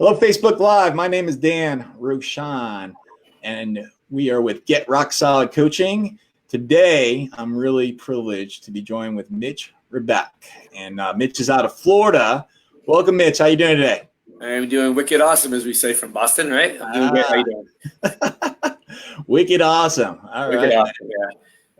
Hello, Facebook Live. My name is Dan Rochon, and we are with Get Rock Solid Coaching. Today, I'm really privileged to be joined with Mitch Ribak, and Mitch is out of Florida. Welcome, Mitch. How you doing today? I'm doing wicked awesome, as we say from Boston, right? I'm doing great. How you doing? Wicked awesome. All wicked right. Awesome, yeah.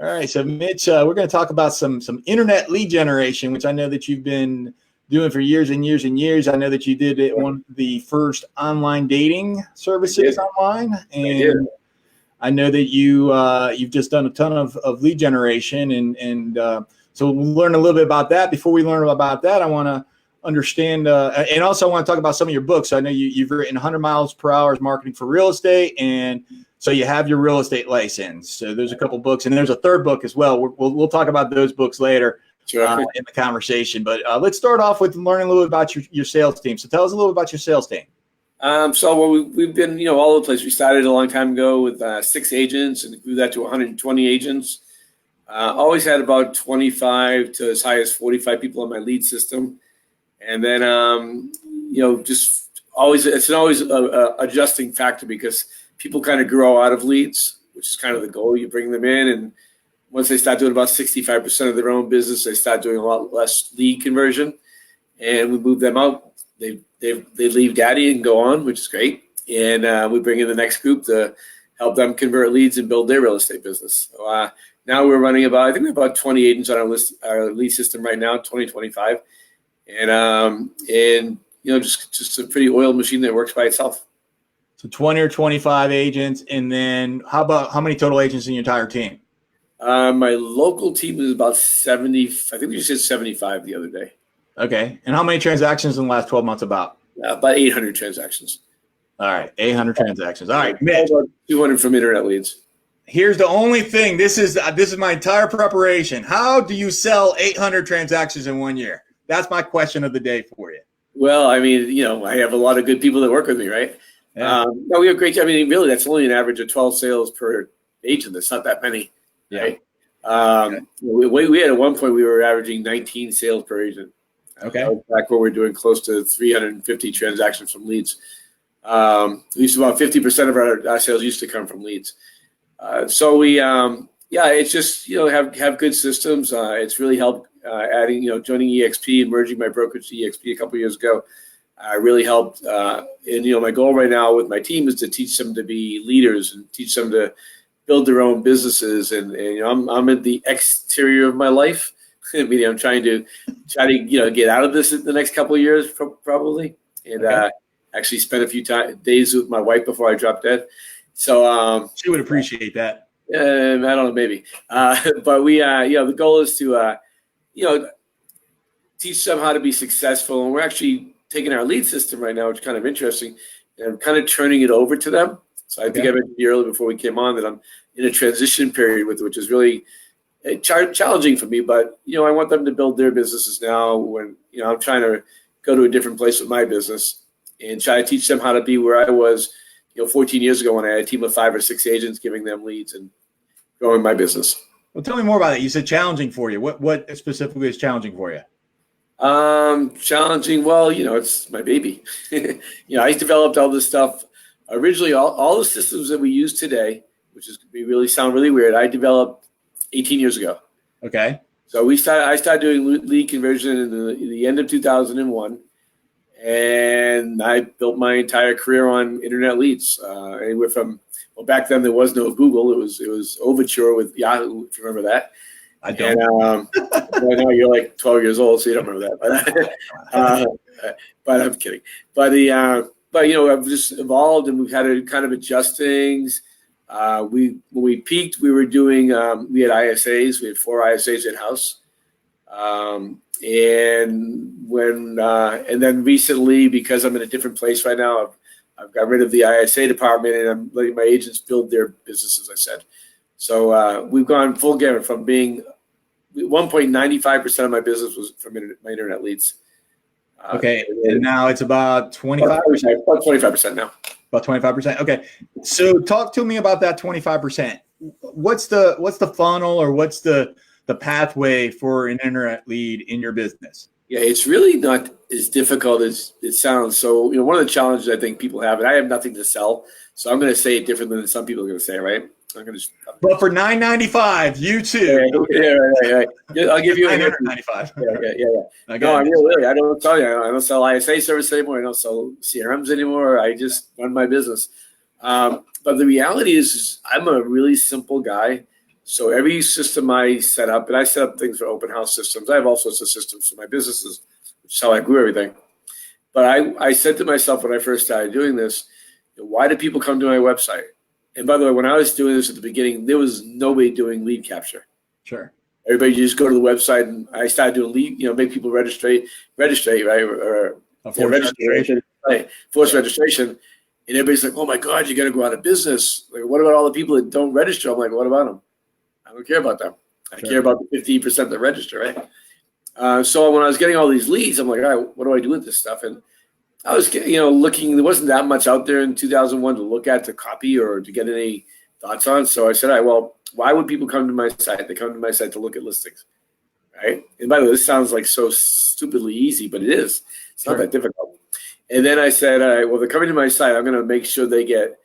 All right. So, Mitch, we're going to talk about some internet lead generation, which I know that you've been doing for years and years and years. I know that you did it one of the first online dating services online, and I know that you've just done a ton of lead generation, and so we'll learn a little bit about that. Before we learn about that, I want to understand, and also I want to talk about some of your books. So I know you've written 100 miles per hour marketing for real estate, and so you have your real estate license. So there's a couple books, and there's a third book as well. We'll talk about those books later. Sure. In the conversation, but let's start off with learning a little bit about your sales team. So tell us a little bit about your sales team. We've been, all over the place. We started a long time ago with 6 agents and grew that to 120 agents. Always had about 25 to as high as 45 people on my lead system. And then, just always, it's always a adjusting factor because people kind of grow out of leads, which is kind of the goal. You bring them in, and once they start doing about 65% of their own business, they start doing a lot less lead conversion, and we move them out. They leave daddy and go on, which is great. And we bring in the next group to help them convert leads and build their real estate business. So now we're running about 20 agents on our lead system right now, 2025. And just a pretty oiled machine that works by itself. So 20 or 25 agents. And then how many total agents in your entire team? My local team is about 70. I think we just said 75 the other day. Okay. And how many transactions in the last 12 months about? About 800 transactions. All right. 800 transactions. All right. Mitch. 200 from internet leads. Here's the only thing. This is my entire preparation. How do you sell 800 transactions in 1 year? That's my question of the day for you. Well, I have a lot of good people that work with me, right? Yeah. No, we have great. Really, that's only an average of 12 sales per agent. That's not that many. Yeah. Right? We had at one point we were averaging 19 sales per agent. Okay. Back where we're doing close to 350 transactions from leads. At least about 50% of our sales used to come from leads. So we, it's just have good systems. It's really helped adding joining EXP and merging my brokerage to EXP a couple of years ago. Really helped. And my goal right now with my team is to teach them to be leaders and teach them to build their own businesses, and I'm at the exterior of my life. I'm trying to get out of this in the next couple of years probably, and actually spend a few days with my wife before I drop dead. So she would appreciate that. I don't know, maybe. But we the goal is to teach them how to be successful, and we're actually taking our lead system right now, which is kind of interesting, and I'm kind of turning it over to them. So I think I mentioned earlier before we came on that I'm in a transition period which is really challenging for me. But I want them to build their businesses now. When I'm trying to go to a different place with my business and try to teach them how to be where I was, 14 years ago when I had a team of 5 or 6 agents giving them leads and growing my business. Well, tell me more about it. You said challenging for you. What specifically is challenging for you? Challenging. Well, it's my baby. I developed all this stuff. Originally, all the systems that we use today, which is really sound really weird, I developed 18 years ago. Okay. So I started doing lead conversion in the end of 2001, and I built my entire career on internet leads. Anywhere from back then there was no Google. It was Overture with Yahoo. If you remember that. I don't. And I know you're like 12 years old, so you don't remember that. But I'm kidding. But I've just evolved, and we've had to kind of adjust things. When we peaked, we were doing, we had ISAs. We had 4 ISAs in-house. And then recently, because I'm in a different place right now, I've got rid of the ISA department, and I'm letting my agents build their business, as I said. So we've gone full gamut from being 1.95% of my business was from my internet leads. Okay, and now it's about 25%? About 25% now. About 25%. Okay, so talk to me about that 25%. What's the funnel, or what's the pathway for an internet lead in your business? Yeah, it's really not as difficult as it sounds. So, one of the challenges I think people have, and I have nothing to sell, so I'm going to say it differently than some people are going to say, right? But for $9.95, you too. Yeah, right. Yeah, I'll give you a hint. $9.95. Yeah. Okay. No, I really, I don't tell you. I don't sell ISA service anymore. I don't sell CRMs anymore. I just run my business. But the reality is I'm a really simple guy. So every system I set up, and I set up things for open house systems. I have all sorts of systems for my businesses, which is how I grew everything. But I said to myself when I first started doing this, why do people come to my website? And by the way, when I was doing this at the beginning, there was nobody doing lead capture. Sure. Everybody just go to the website, and I started doing lead, make people register, right? Or forced registration. And everybody's like, oh my God, you got to go out of business. Like, what about all the people that don't register? I'm like, what about them? I don't care about them. I care about the 15% that register, right? So when I was getting all these leads, I'm like, all right, what do I do with this stuff? And I was, looking. There wasn't that much out there in 2001 to look at, to copy, or to get any thoughts on. So I said, all right, well, why would people come to my site? They come to my site to look at listings, right? And by the way, this sounds like so stupidly easy, but it is. It's not that difficult. And then I said, all right, well, they're coming to my site. I'm going to make sure they get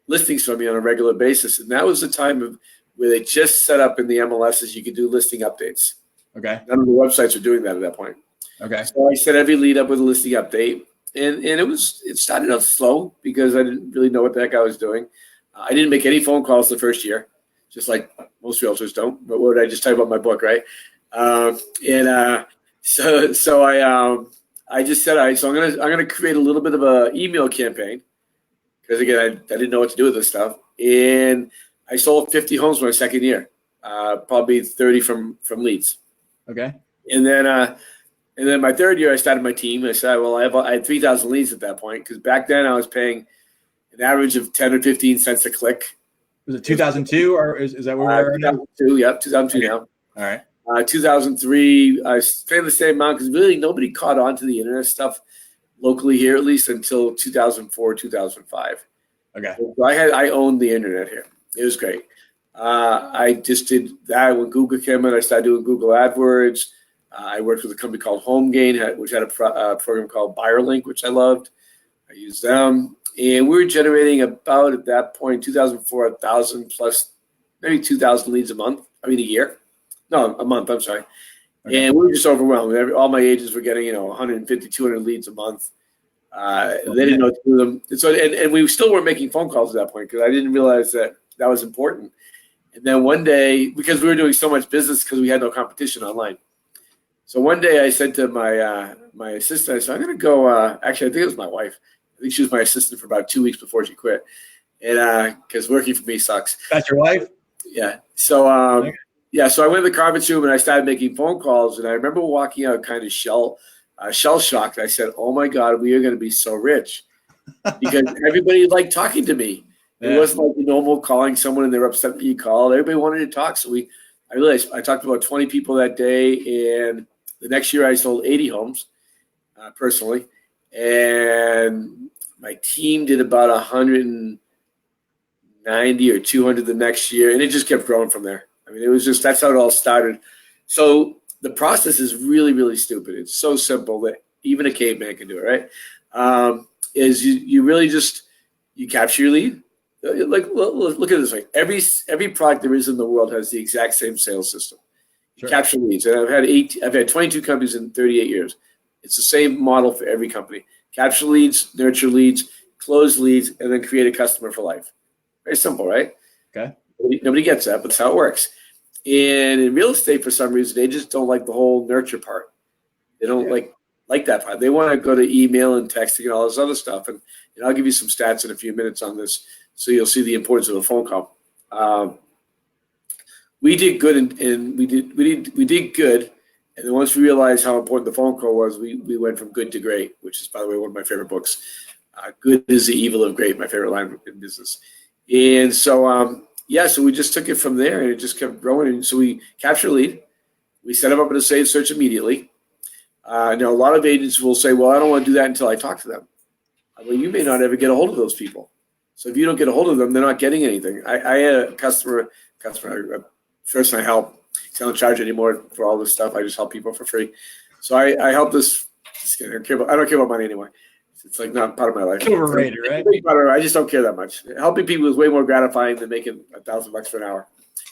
listings from me on a regular basis. And that was the time where they just set up in the MLSs, you could do listing updates. Okay. None of the websites were doing that at that point. Okay. So I set every lead up with a listing update. And it started out slow because I didn't really know what the heck I was doing. I didn't make any phone calls the first year, just like most realtors don't. But what did I just tell you about my book, right? So I just said, all right, so I'm gonna create a little bit of an email campaign, because again I didn't know what to do with this stuff. And I sold 50 homes my second year, probably 30 from leads. Okay. And then my third year, I started my team. I said, well, I had 3,000 leads at that point, because back then I was paying an average of 10 or 15 cents a click. Was it 2002, or is that where we're 2002, yeah, 2002 now. All right. 2003, I was paying the same amount, because really nobody caught on to the internet stuff locally here, at least until 2004, 2005. Okay. So I owned the internet here. It was great. I just did that when Google came in. I started doing Google AdWords. I worked with a company called HomeGain, which had a program called BuyerLink, which I loved. I used them. And we were generating about, at that point, 2004, 1,000 plus, maybe 2,000 leads a year. No, a month, I'm sorry. Okay. And we were just overwhelmed. All my agents were getting, 150, 200 leads a month. They didn't know what to do with them. And so, and we still weren't making phone calls at that point, because I didn't realize that was important. And then one day, because we were doing so much business because we had no competition online. So one day I said to my assistant, I said, I'm going to go, actually, I think it was my wife. I think she was my assistant for about 2 weeks before she quit. And because working for me sucks. That's your wife? Yeah. So, so I went to the conference room and I started making phone calls. And I remember walking out kind of shell shocked. I said, oh my God, we are going to be so rich, because everybody liked talking to me. It wasn't like the normal calling someone and they're upset that you called. Everybody wanted to talk. So I realized I talked to about 20 people that day. And the next year I sold 80 homes personally. And my team did about 190 or 200 the next year. And it just kept growing from there. It was just, that's how it all started. So the process is really, really stupid. It's so simple that even a caveman can do it, right? Is you really just, you capture your lead. Like, look at this. Like every product there is in the world has the exact same sales system. You capture leads. And I've had 22 companies in 38 years. It's the same model for every company. Capture leads, nurture leads, close leads, and then create a customer for life. Very simple, right? Okay. Nobody gets that, but that's how it works. And in real estate, for some reason, they just don't like the whole nurture part. They don't like that part. They want to go to email and texting and all this other stuff. And I'll give you some stats in a few minutes on this, so you'll see the importance of a phone call. We did good, and we did good. And then once we realized how important the phone call was, we went from good to great, which is, by the way, one of my favorite books. Good is the evil of great, my favorite line in business. And so, so we just took it from there, and it just kept growing. And so we captured a lead. We set them up in a saved search immediately. Now, a lot of agents will say, well, I don't want to do that until I talk to them. Well, you may not ever get a hold of those people. So if you don't get a hold of them, they're not getting anything. I had a customer, a person I help. I don't charge anymore for all this stuff. I just help people for free. So I help this. I don't care about money anymore. It's like not part of my life. Overrated, right? I just don't care that much. Helping people is way more gratifying than making $1,000 for an hour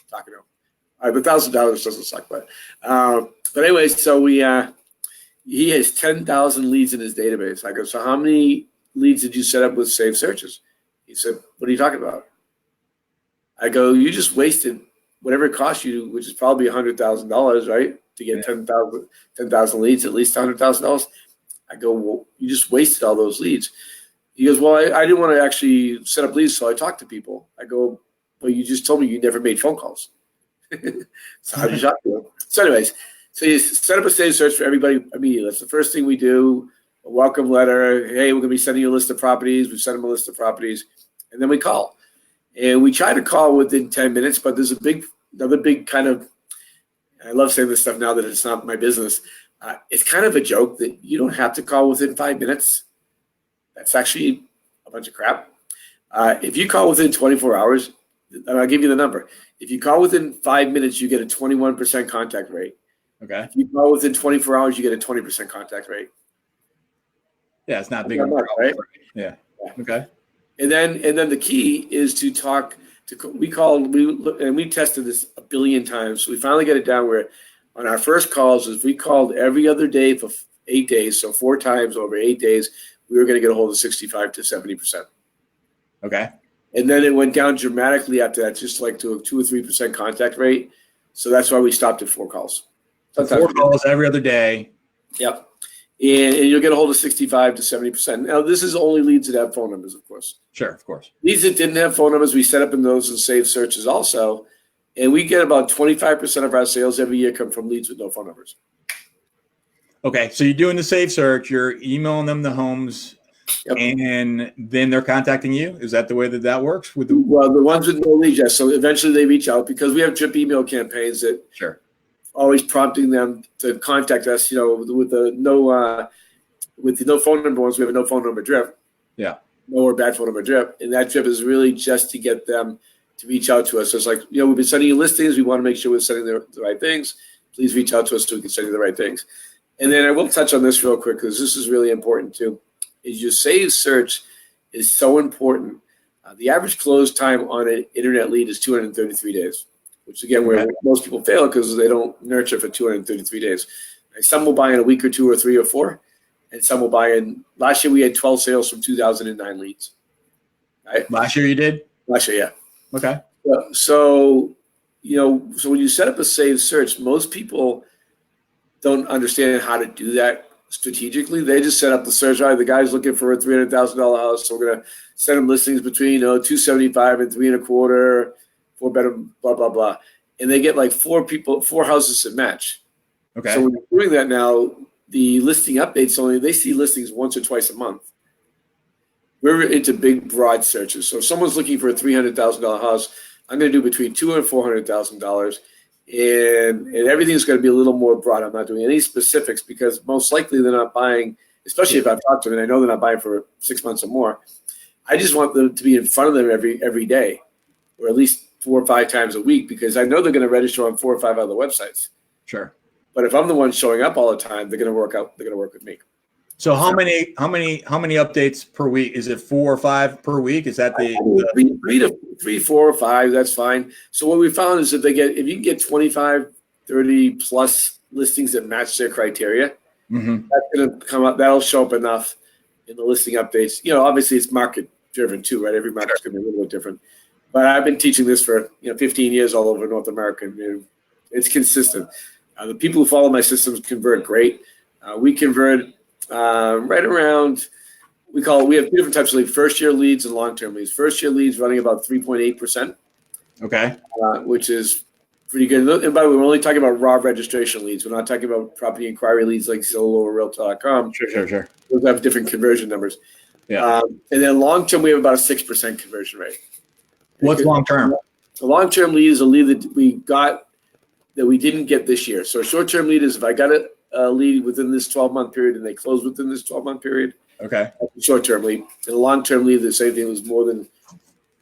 talking to them. The $1,000 doesn't suck, but anyway, so he has 10,000 leads in his database. I go, so how many leads did you set up with saved searches? He said, what are you talking about? I go, you just wasted whatever it cost you, which is probably $100,000, right, to get 10,000 leads, at least $100,000. I go, well, you just wasted all those leads. He goes, well, I didn't want to actually set up leads, so I talked to people. I go, but you just told me you never made phone calls. So how did you talk to them? So anyways, so you set up a saved search for everybody immediately. That's the first thing we do, a welcome letter. Hey, we're going to be sending you a list of properties. We send them a list of properties, and then we call. And we try to call within 10 minutes, but there's another big kind of, I love saying this stuff now that it's not my business. It's kind of a joke that you don't have to call within 5 minutes. That's actually a bunch of crap. If you call within 24 hours, and I'll give you the number. If you call within 5 minutes, you get a 21% contact rate. Okay. If you call within 24 hours, you get a 20% contact rate. Yeah, it's not big, Not much, right? Yeah. Okay. And then the key is to talk to. We tested this a billion times. So we finally got it down where on our first calls, is we called every other day for 8 days, so 4 times over 8 days, we were going to get a hold of 65 to 70%. Okay. And then it went down dramatically after that, just like to a 2 or 3% contact rate. So that's why we stopped at 4 calls. Sometimes 4 calls every other day. Yep. And you'll get a hold of 65 to 70%. Now, this is only leads that have phone numbers, of course. Sure, of course. Leads that didn't have phone numbers, we set up in those and saved searches also. And we get about 25% of our sales every year come from leads with no phone numbers. Okay, so you're doing the save search, you're emailing them the homes, and then they're contacting you? Is that the way that works? Well, the ones with no leads, yes. So eventually they reach out because we have drip email campaigns that always prompting them to contact us, with the no phone number ones, we have a no phone number drip. Yeah. No or bad phone number drip. And that drip is really just to get them to reach out to us. So it's like, we've been sending you listings. We want to make sure we're sending the right things. Please reach out to us so we can send you the right things. And then I will touch on this real quick because this is really important too. Is your saved search is so important. The average close time on an internet lead is 233 days, which again, where most people fail because they don't nurture for 233 days. And some will buy in a week or 2 or 3 or 4, and some will buy in. Last year we had 12 sales from 2009 leads. Right? Last year you did? Last year, yeah. Okay. So when you set up a saved search, most people don't understand how to do that strategically. They just set up the search. Right, the guy's looking for a $300,000 house, so we're gonna send him listings between 275 and 3 1/4, 4 bedroom, blah blah blah, and they get like 4 houses that match. Okay. So when you're doing that now, the listing updates they see listings once or twice a month. We're into big, broad searches. So if someone's looking for a $300,000 house, I'm going to do between $200,000 and $400,000, and everything's going to be a little more broad. I'm not doing any specifics because most likely they're not buying, especially if I've talked to them and I know they're not buying for 6 months or more. I just want them to be in front of them every day, or at least 4 or 5 times a week, because I know they're going to register on 4 or 5 other websites. Sure. But if I'm the one showing up all the time, they're going to work with me. So how many updates per week? Is it 4 or 5 per week? Is that the 3, 4, or 5? That's fine. So what we found is if you can get 25, 30 plus listings that match their criteria, that's going to come up. That'll show up enough in the listing updates. Obviously it's market driven too, right? Every market's going to be a little bit different. But I've been teaching this for 15 years all over North America. It's consistent. The people who follow my systems convert great. We convert right around. We have 2 different types of leads: first-year leads and long-term leads. First-year leads running about 3.8%. Okay, which is pretty good. And by the way, we're only talking about raw registration leads. We're not talking about property inquiry leads like Zillow or Realtor.com. Sure. Those have different conversion numbers. Yeah. And then long-term, we have about a 6% conversion rate. What's long-term? So long-term lead is a lead that we got that we didn't get this year. So a short-term lead is if I got a lead within this 12-month period and they close within this 12-month period. Okay. That's a short-term lead. And a long-term lead, the same thing, was more than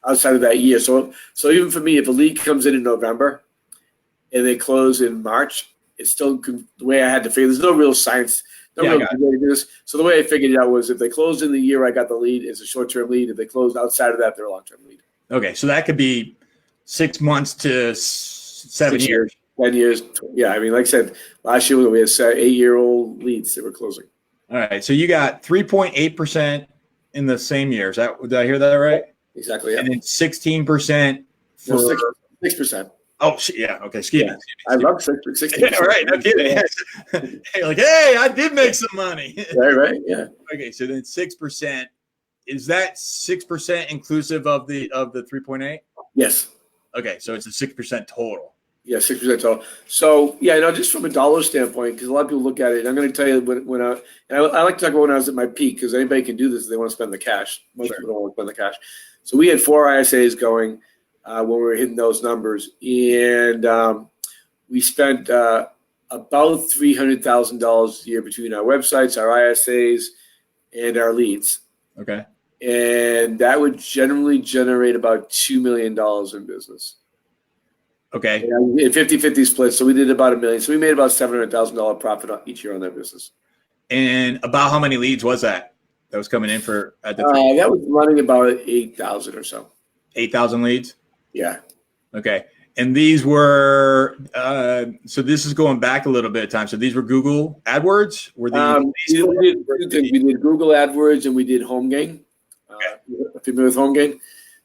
outside of that year. So even for me, if a lead comes in November and they close in March, it's still the way I had to figure. There's no real science. No Yeah, real way to do this. So the way I figured it out was if they closed in the year I got the lead, it's a short-term lead. If they closed outside of that, they're a long-term lead. Okay, so that could be 6 months to 7 years. 10 years. Yeah, I mean, like I said, last year we had 8-year-old leads that were closing. All right, so you got 3.8% in the same year. Did I hear that right? Exactly. Yeah. And then 16% for 6%. Oh, yeah. Okay. Excuse me. I love 60%. Yeah, all right. No kidding. Hey, like, hey, I did make some money. Right. Yeah. Okay. So then 6%, is that 6% inclusive of the 3.8? Yes. Okay. So it's a 6% total. Yeah, 6% total. So yeah, just from a dollar standpoint, because a lot of people look at it. I'm going to tell you when I like to talk about when I was at my peak, because anybody can do this if they want to spend the cash. Most people don't want to spend the cash. So we had 4 ISAs going when we were hitting those numbers, and we spent about $300,000 a year between our websites, our ISAs, and our leads. Okay. And that would generally generate about $2 million in business. Okay. 50-50 split. So we did about $1 million. So we made about $700,000 profit each year on that business. And about how many leads was that was coming in for at the that was running about 8,000 or so. 8,000 leads? Yeah. Okay. And these were so this is going back a little bit of time. So these were Google AdWords? Were these we did Google AdWords and we did HomeGain. Familiar with HomeGain?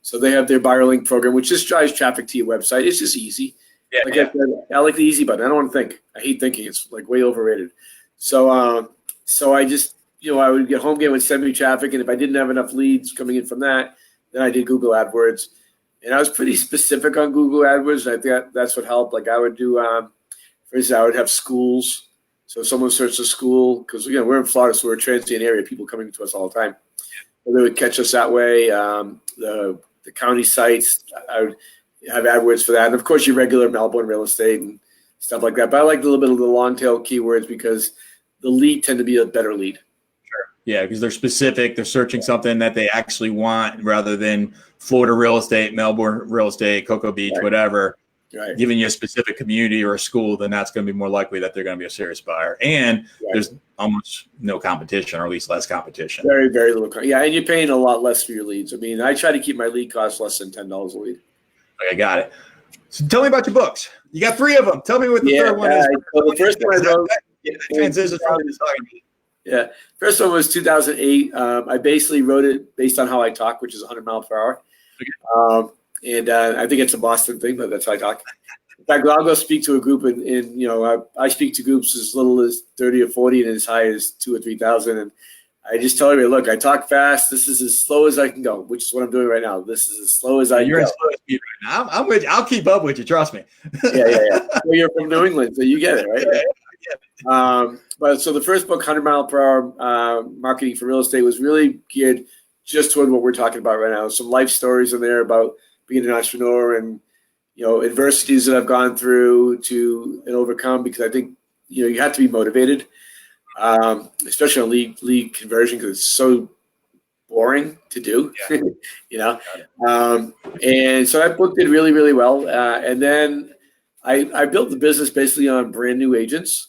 So they have their buyer link program, which just drives traffic to your website. It's just easy. Yeah, I like the easy button. I don't want to think. I hate thinking. It's like way overrated. So I just, I would get HomeGain would send me traffic, and if I didn't have enough leads coming in from that, then I did Google AdWords. And I was pretty specific on Google AdWords. And I think that's what helped. Like I would do, for instance, I would have schools. So if someone searched a school, because again, we're in Florida, so we're a transient area, people coming to us all the time. So they would catch us that way. The county sites, I would have AdWords for that. And of course, your regular Melbourne real estate and stuff like that. But I like a little bit of the long tail keywords because the lead tend to be a better lead. Sure. Yeah, because they're specific. They're searching something that they actually want rather than Florida real estate, Melbourne real estate, Cocoa Beach, whatever. Right. Giving you a specific community or a school, then that's going to be more likely that they're going to be a serious buyer. And there's almost no competition, or at least less competition. Very, very little. Yeah, and you're paying a lot less for your leads. I mean, I try to keep my lead cost less than $10 a lead. Okay, got it. So tell me about your books. You got 3 of them. Tell me what the third one is. So the first one I wrote. Transition from Yeah, first one was 2008. I basically wrote it based on how I talk, which is 100 miles per hour. Okay. And I think it's a Boston thing, but that's how I talk. In fact, I'll go speak to a group, and I speak to groups as little as 30 or 40 and as high as 2,000 or 3,000. And I just tell everybody, look, I talk fast. This is as slow as I can go, which is what I'm doing right now. This is as slow as I can go. You're as slow as me right now. I'm with you. I'll keep up with you. Trust me. Yeah. Well, you're from New England, so you get it, right? Yeah. But so the first book, 100 Mile Per Hour Marketing for Real Estate, was really geared just toward what we're talking about right now. Some life stories in there about being an entrepreneur and, adversities that I've gone through to and overcome, because I think, you have to be motivated, especially on lead conversion, because it's so boring to do, and so that book did really, really well. And then I built the business basically on brand new agents.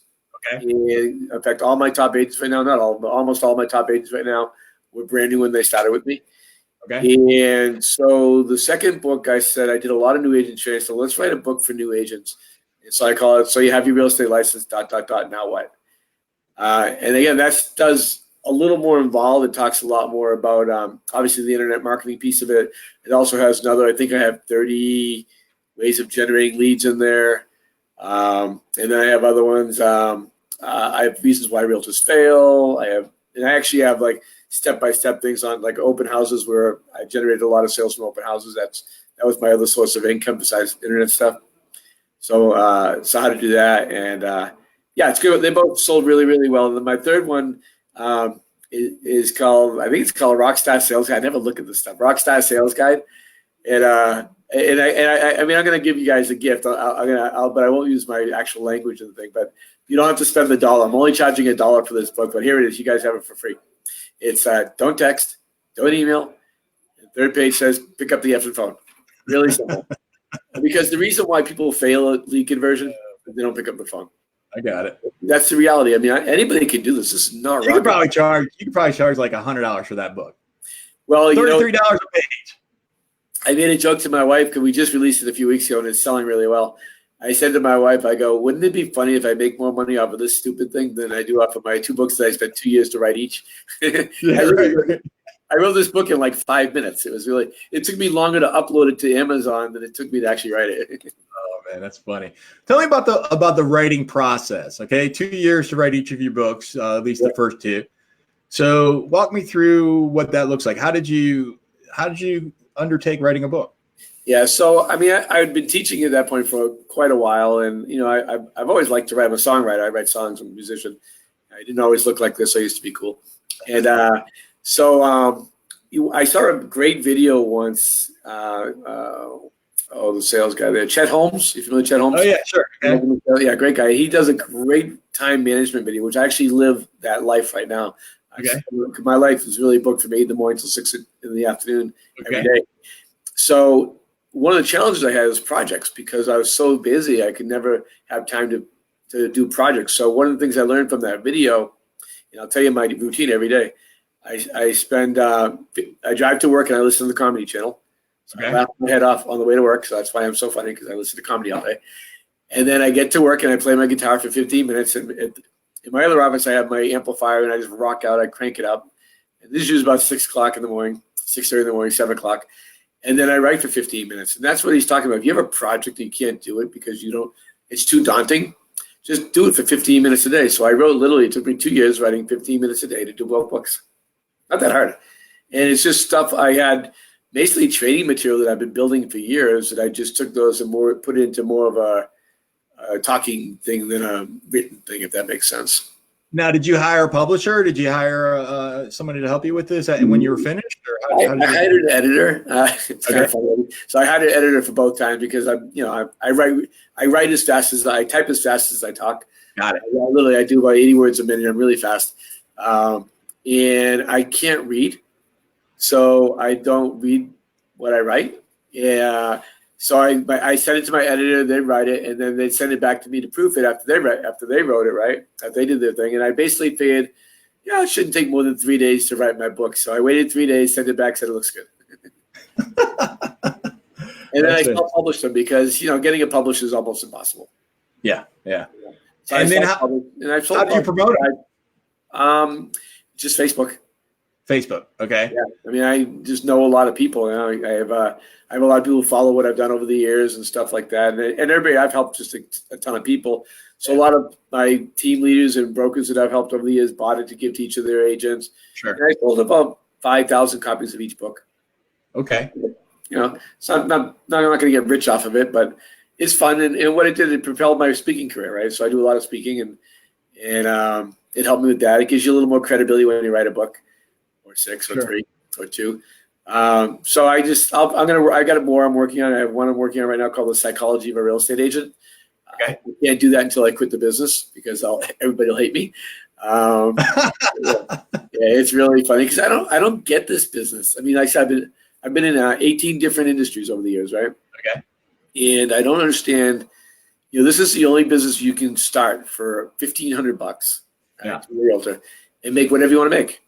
Okay. And in fact, all my top agents right now, not all, but almost all my top agents right now were brand new when they started with me. Okay. And so the second book, I said I did a lot of new agent training, so let's write a book for new agents. And so I call it, So You Have Your Real Estate License, ... Now What? And again, that does a little more involved. It talks a lot more about, obviously, the internet marketing piece of it. It also has another, I think I have 30 ways of generating leads in there. And then I have other ones. I have reasons why realtors fail. I actually have like step-by-step things on like open houses where I generated a lot of sales from open houses. That was my other source of income besides internet stuff. So how to do that. And it's good. They both sold really, really well. And then my third one is called, I think it's called Rockstar Sales Guide. I never look at this stuff. Rockstar Sales Guide. And I mean, I'm going to give you guys a gift. But I won't use my actual language of the thing. But you don't have to spend the $1. I'm only charging $1 for this book. But here it is. You guys have it for free. It's don't text, don't email. The third page says pick up the effing phone. Really simple. Because the reason why people fail at lead conversion is they don't pick up the phone. I got it. That's the reality. I mean, anybody can do this. This is not You could rocket. probably charge like $100 for that book. Well, you know, $33 a page. I made a joke to my wife because we just released it a few weeks ago and it's selling really well. I said to my wife, I go, wouldn't it be funny if I make more money off of this stupid thing than I do off of my 2 books that I spent 2 years to write each? I wrote this book in like 5 minutes. It took me longer to upload it to Amazon than it took me to actually write it. Oh man, that's funny. Tell me about the writing process. Okay, 2 years to write each of your books, at least the first 2. So walk me through what that looks like. How did you undertake writing a book? Yeah, so I mean, I had been teaching at that point for quite a while, and you know, I've always liked to write. I'm a songwriter. I write songs. I'm a musician. I didn't always look like this. I used to be cool, and I saw a great video once. The sales guy there, Chet Holmes. You familiar with Chet Holmes? Oh yeah, sure. Okay. Yeah, great guy. He does a great time management video, which I actually live that life right now. Okay. My life is really booked from 8 in the morning till 6 in the afternoon every day. So one of the challenges I had is projects because I was so busy I could never have time to do projects. So one of the things I learned from that video, and I'll tell you my routine every day. I drive to work and I listen to the Comedy Channel. So I laugh my head off on the way to work. So that's why I'm so funny because I listen to comedy all day. And then I get to work and I play my guitar for 15 minutes. And in my other office, I have my amplifier and I just rock out. I crank it up. And this is usually about 6 o'clock in the morning, 6:30 in the morning, 7 o'clock. And then I write for 15 minutes. And that's what he's talking about. If you have a project and you can't do it because it's too daunting, just do it for 15 minutes a day. So I wrote literally, it took me 2 years writing 15 minutes a day to do both books. Not that hard. And it's just stuff I had, basically training material that I've been building for years that I just took those and put it into more of a talking thing than a written thing, if that makes sense. Now, did you hire a publisher? Did you hire somebody to help you with this when you were finished? Or I hired an editor. It's kind of funny. So I hired an editor for both times because I write as fast as I type as fast as I talk. Got it. I do about 80 words a minute. I'm really fast, and I can't read, so I don't read what I write. Yeah. So I send it to my editor, they write it, and then they send it back to me to proof it after they wrote it, right? After they did their thing. And I basically figured, it shouldn't take more than 3 days to write my book. So I waited 3 days, sent it back, said it looks good. And then I self-published them because, getting it published is almost impossible. Yeah, yeah. So and then how do you promote it? Just Facebook. Facebook, okay. Yeah, I mean, I just know a lot of people. I have a lot of people who follow what I've done over the years and stuff like that. And everybody, I've helped just a ton of people. So a lot of my team leaders and brokers that I've helped over the years bought it to give to each of their agents. Sure. And I sold about 5,000 copies of each book. Okay. So I'm not going to get rich off of it, but it's fun. And what it did, it propelled my speaking career, right? So I do a lot of speaking, and it helped me with that. It gives you a little more credibility when you write a book. Or 6 or 3 or 2. So I got more I'm working on. I have one I'm working on right now called The Psychology of a Real Estate Agent. Okay. I can't do that until I quit the business because everybody will hate me. It's really funny because I don't get this business. I mean, like I said, I've been in 18 different industries over the years, right? Okay. And I don't understand. This is the only business you can start for $1,500 to a realtor and make whatever you want to make.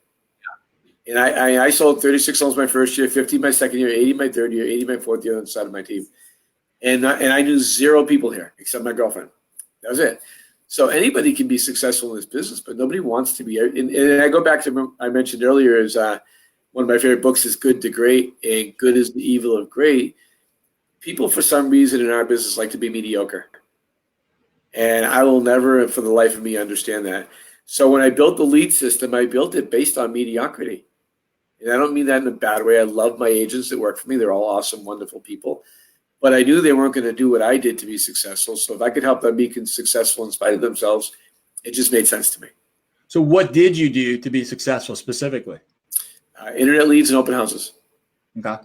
And I sold 36 homes my first year, 50 my second year, 80 my third year, 80 my fourth year on the side of my team. And I knew 0 people here except my girlfriend. That was it. So anybody can be successful in this business, but nobody wants to be. And I go back to I mentioned earlier is one of my favorite books is Good to Great, and Good is the Evil of Great. People, for some reason in our business, like to be mediocre. And I will never, for the life of me, understand that. So when I built the lead system, I built it based on mediocrity. And I don't mean that in a bad way. I love my agents that work for me. They're all awesome, wonderful people. But I knew they weren't going to do what I did to be successful. So if I could help them be successful in spite of themselves, it just made sense to me. So what did you do to be successful specifically? Internet leads and open houses. Okay.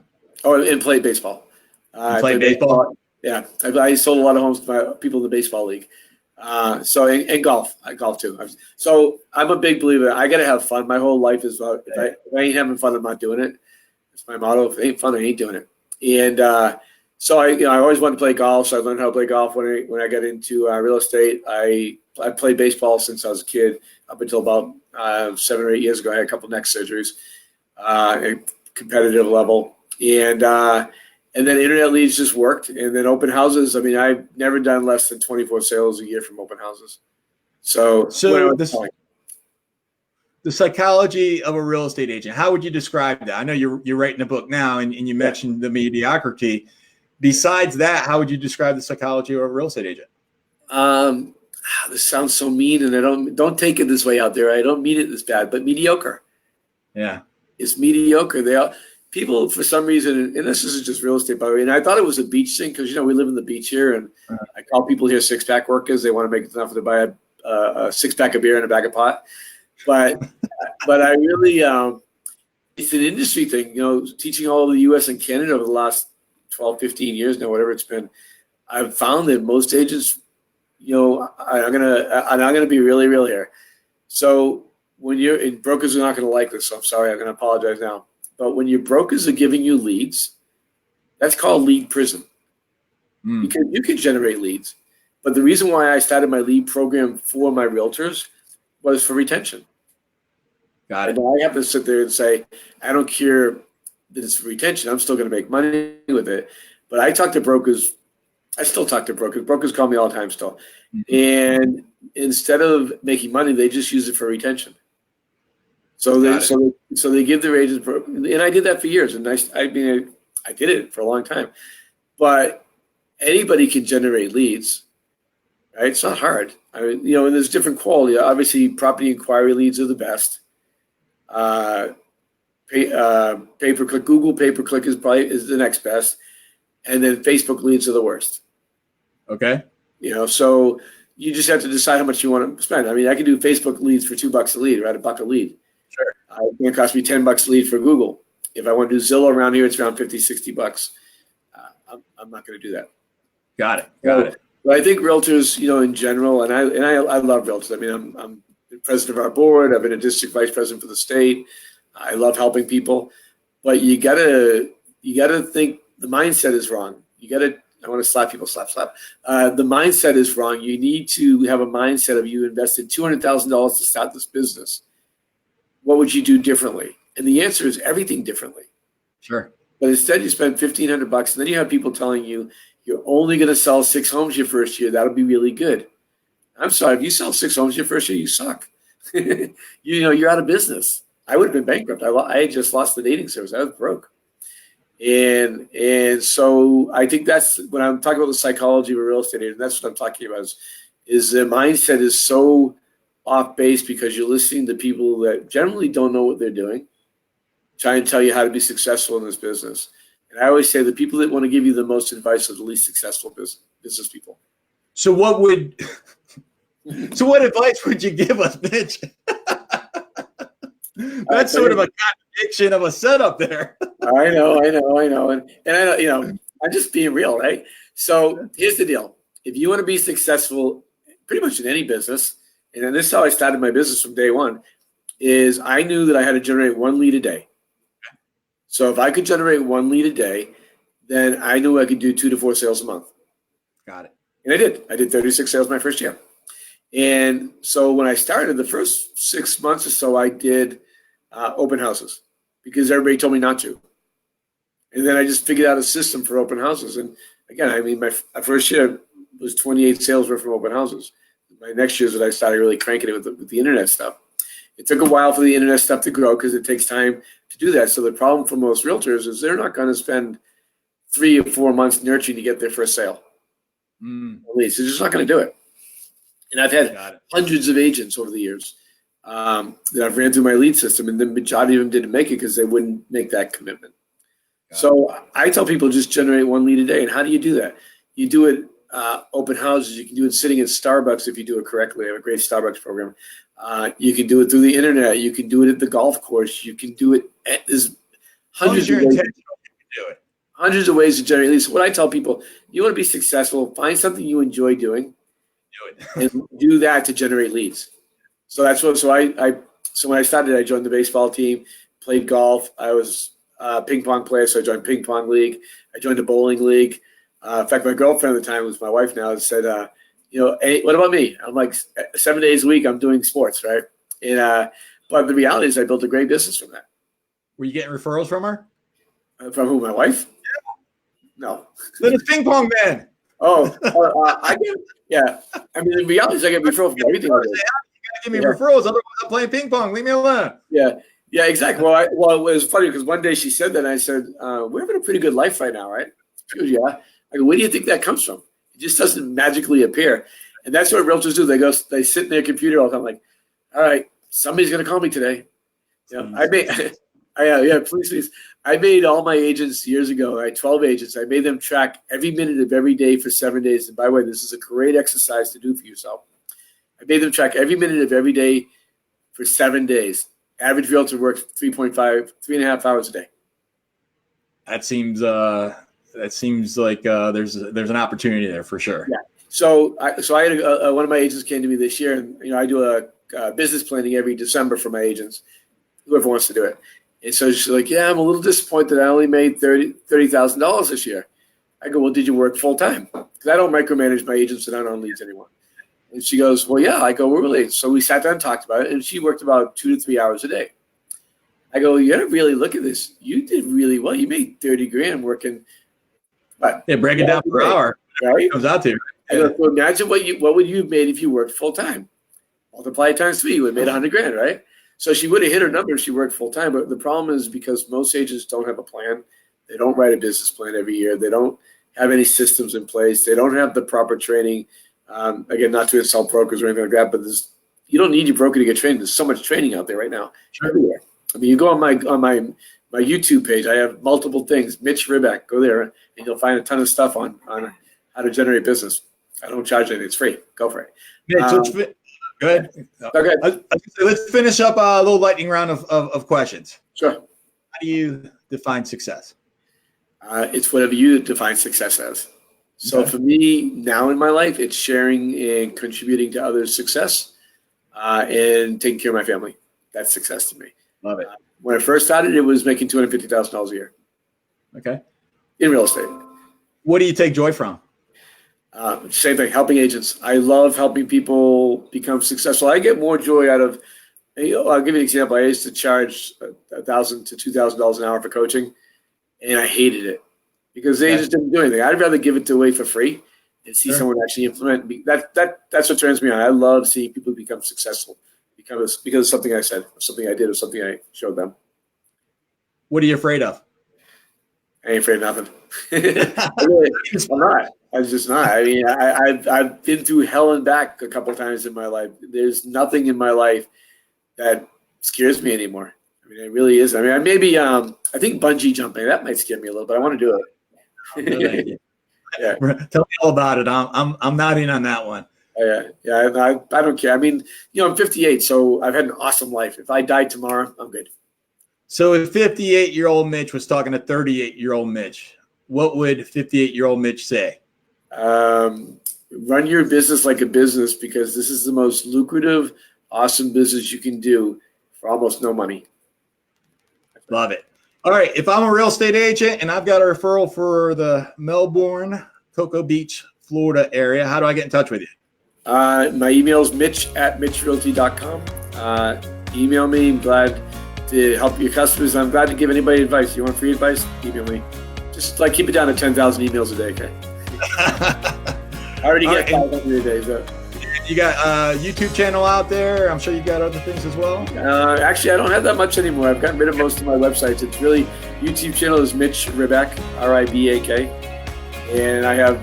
Oh, and play baseball. Play baseball? Yeah. I sold a lot of homes to people in the baseball league. And golf. I golf too. So I'm a big believer. I got to have fun. My whole life is about, if I ain't having fun, I'm not doing it. That's my motto. If it ain't fun, I ain't doing it. And so I always wanted to play golf. So I learned how to play golf when I got into real estate. I I played baseball since I was a kid up until about 7 or 8 years ago. I had a couple neck surgeries at competitive level. And then internet leads just worked. And then open houses. I mean, I've never done less than 24 sales a year from open houses. So the psychology of a real estate agent, how would you describe that? I know you're writing a book now, and you mentioned the mediocrity. Besides that, how would you describe the psychology of a real estate agent? This sounds so mean, and I don't take it this way out there. I don't mean it this bad, but mediocre. Yeah, it's mediocre. People for some reason, and this isn't just real estate, by the way. And I thought it was a beach thing because we live in the beach here, and I call people here 6-pack workers. They want to make enough to buy a 6-pack of beer and a bag of pot. But I really, it's an industry thing. Teaching all of the U.S. and Canada over the last 12, 15 years now, whatever it's been, I've found that most agents, I'm gonna be really real here. So when and brokers are not going to like this, so I'm sorry, I'm going to apologize now. But when your brokers are giving you leads, that's called lead prison. Because you can generate leads. But the reason why I started my lead program for my realtors was for retention. Got it. And I have to sit there and say, I don't care that it's for retention. I'm still going to make money with it. But I talk to brokers. I still talk to brokers. Brokers call me all the time still. And instead of making money, they just use it for retention. So they give their agents, and I did that for years. And I did it for a long time. But anybody can generate leads, right? It's not hard. And there's different quality. Obviously, property inquiry leads are the best. Pay-per-click, Google pay-per-click is the next best, and then Facebook leads are the worst. Okay. So you just have to decide how much you want to spend. I mean, I can do Facebook leads for $2 a lead, right? $1 a lead. Sure. It's going to cost me $10 a lead for Google. If I want to do Zillow around here, it's around $50, $60. I'm not going to do that. Got it. But I think realtors, in general, and I love realtors. I mean, I'm the president of our board. I've been a district vice president for the state. I love helping people, but you gotta think the mindset is wrong. I want to slap people, slap. The mindset is wrong. You need to have a mindset of you invested $200,000 to start this business. What would you do differently? And the answer is everything differently. Sure. But instead you spend $1,500 and then you have people telling you you're only going to sell 6 homes your first year. That'll be really good. I'm sorry, if you sell 6 homes your first year, you suck. You're out of business. I would have been bankrupt. I had just lost the dating service. I was broke. And so I think that's when I'm talking about the psychology of a real estate agent, that's what I'm talking about is the mindset is so off base because you're listening to people that generally don't know what they're doing, trying to tell you how to be successful in this business. And I always say the people that want to give you the most advice are the least successful business people. So what advice would you give us, Mitch? That's sort of a contradiction of a setup there. I know. And I know, I'm just being real, right? So here's the deal. If you want to be successful pretty much in any business, and this is how I started my business from day one, is I knew that I had to generate 1 lead a day. So if I could generate 1 lead a day, then I knew I could do 2 to 4 sales a month. Got it. And I did. I did 36 sales my first year. And so when I started, the first 6 months or so, I did open houses because everybody told me not to. And then I just figured out a system for open houses. And again, I mean, my first year was 28 sales were from open houses. My next year is when I started really cranking it with the internet stuff. It took a while for the internet stuff to grow because it takes time to do that. So the problem for most realtors is they're not going to spend 3 or 4 months nurturing to get their first sale. At least they're just not going to do it. And I've had hundreds of agents over the years that I've ran through my lead system, and the majority of them didn't make it because they wouldn't make that commitment. So I tell people just generate 1 lead a day. And how do you do that? You do it open houses. You can do it sitting at Starbucks if you do it correctly. I have a great Starbucks program. You can do it through the internet. You can do it at the golf course. You can do it. There's hundreds of ways. Hundreds of ways to generate leads. So what I tell people, you want to be successful, find something you enjoy doing, and do that to generate leads. So that's what. So when I started, I joined the baseball team, played golf. I was a ping pong player, so I joined ping pong league. I joined a bowling league. In fact, my girlfriend at the time was my wife now. Said, Hey, what about me? I'm like 7 days a week, I'm doing sports, right? And but the reality is I built a great business from that. Were you getting referrals from her? From who, my wife? No. Then it's ping pong man. I get, yeah. I mean, the reality is I get referrals from everything. You gotta give me referrals, otherwise I'm playing ping pong. Leave me alone. Yeah, exactly. Well, it was funny because one day she said that, and I said, "We're having a pretty good life right now, right?" She goes, "Yeah." I go, "Where do you think that comes from? It just doesn't magically appear." And that's what realtors do. They sit in their computer all the time, like, "All right, somebody's going to call me today." Please. I made all my agents years ago. I had 12 agents. I made them track every minute of every day for 7 days. And by the way, this is a great exercise to do for yourself. I made them track every minute of every day for 7 days. Average realtor works 3.5 hours a day. That seems like there's an opportunity there for sure. Yeah. So I had one of my agents came to me this year, and I do a business planning every December for my agents, whoever wants to do it. And so she's like, "Yeah, I'm a little disappointed. I only made $30,000 this year." I go, "Well, did you work full time?" Because I don't micromanage my agents and I don't leads anyone. And she goes, "Well, yeah." I go, "Well, really?" So we sat down and talked about it, and she worked about 2 to 3 hours a day. I go, "You got to really look at this. You did really well. You made 30 grand working." But break it down per hour. Right? It comes out to. I go, so imagine what would you have made if you worked full time? Multiply it times 3, you would have made 100 grand, right? So she would have hit her number if she worked full time. But the problem is because most agents don't have a plan. They don't write a business plan every year. They don't have any systems in place. They don't have the proper training. Again, not to insult brokers or anything like that, but you don't need your broker to get trained. There's so much training out there right now. Everywhere. I mean, you go on my YouTube page. I have multiple things. Mitch Ribak. Go there, and you'll find a ton of stuff on how to generate business. I don't charge anything. It's free. Go for it. Mitch, go ahead. Okay. Let's finish up a little lightning round of questions. Sure. How do you define success? It's whatever you define success as. So for me now in my life, it's sharing and contributing to others' success and taking care of my family. That's success to me. Love it. When I first started, it was making $250,000 a year. Okay. In real estate. What do you take joy from? Same thing, helping agents. I love helping people become successful. I get more joy out of, I'll give you an example. I used to charge $1,000 to $2,000 an hour for coaching, and I hated it because they just didn't do anything. I'd rather give it away for free and see someone actually implement. That's what turns me on. I love seeing people become successful because of something I said, or something I did, or something I showed them. What are you afraid of? I ain't afraid of nothing. I'm not. I'm just not. I mean, I've been through hell and back a couple of times in my life. There's nothing in my life that scares me anymore. I mean, it really is. I mean, I think bungee jumping, that might scare me a little bit. I want to do it. Yeah. Tell me all about it. I'm not in on that one. Yeah. I don't care. I mean, I'm 58, so I've had an awesome life. If I died tomorrow, I'm good. So if 58-year-old Mitch was talking to 38-year-old Mitch, what would 58-year-old Mitch say? Run your business like a business because this is the most lucrative, awesome business you can do for almost no money. Love it. All right. If I'm a real estate agent and I've got a referral for the Melbourne, Cocoa Beach, Florida area, how do I get in touch with you? My email is mitch@mitchrealty.com. Email me. I'm glad to help your customers. I'm glad to give anybody advice. You want free advice? Email me. Just keep it down to 10,000 emails a day, okay? I already get 500 a day. So. You got a YouTube channel out there. I'm sure you've got other things as well. Actually, I don't have that much anymore. I've gotten rid of most of my websites. It's really YouTube channel is Mitch Ribak, Ribak, and I have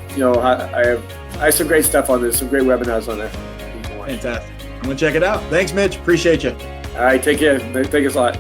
I have some great stuff on there. Some great webinars on there. Fantastic. I'm gonna check it out. Thanks, Mitch. Appreciate you. All right, take care. Thanks a lot.